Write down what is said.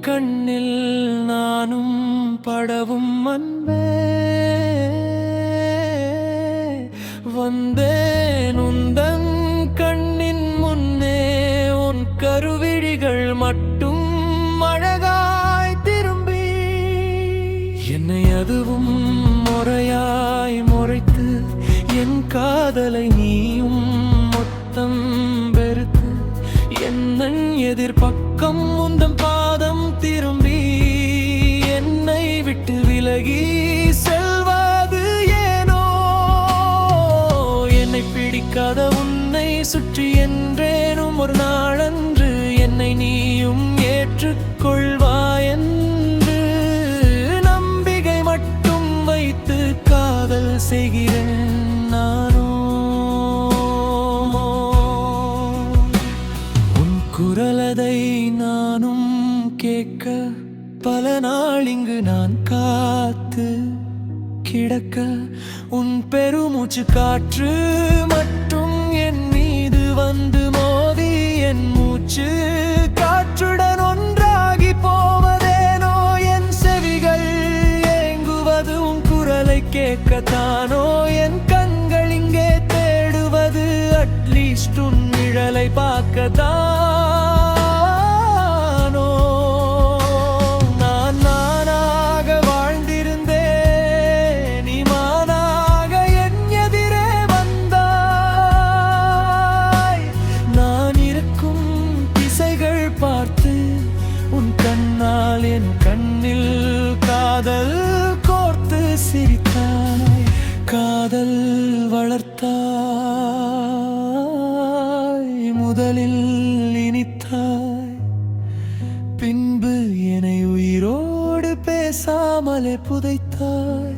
கண்ணில் நானும் படவும் அன்பே வந்தேன் உந்தன் கண்ணின் முன்னே உன் கருவிழிகள் மட்டும் அழகாய் திரும்பி என்னை அதுவும் முறையாய் முறைத்து என் காதலை நீயும் மொத்தம் வெறுத்து என்னன் எதிர்பக்கம் உந்தம் பாதம் திரும்பி என்னை விட்டு விலகி செல்வது ஏனோ என்னை பிடிக்காத உன்னை சுற்றி என்றேனும் ஒரு நாளன்று என்னை நீயும் ஏற்றுக்கொள்வாய் என்று நம்பிக்கை மட்டும் வைத்து காதல் செய்கிறேன் நானோ உன் குரலதை நானும் கேட்க பல நாள் இங்கு நான் காத்து கிடக்க உன் பெருமூச்சு காற்று மட்டும் என் மீது வந்து மோதி என் மூச்சு காற்றுடன் ஒன்றாகி போவதேனோ என் செவிகள் ஏங்குவது உன் குரலை கேட்கத்தானோ என் கண்கள் இங்கே தேடுவது அட்லீஸ்ட் உன் நிழலை பார்க்கத்தானோ நான் நானாக வாழ்ந்திருந்தேன் நீ மானாக என் எதிரே வந்தாய் நான் இருக்கும் திசைகள் பார்த்து உன் கண்ணால் என் கண்ணில் காதல் கோர்த்து சிரித்தாய் காதல் வளர்த்தாய் முதலில் இனித்தாய் பின்பு என்னை உயிரோடு பேசாமலே புதைத்தாய்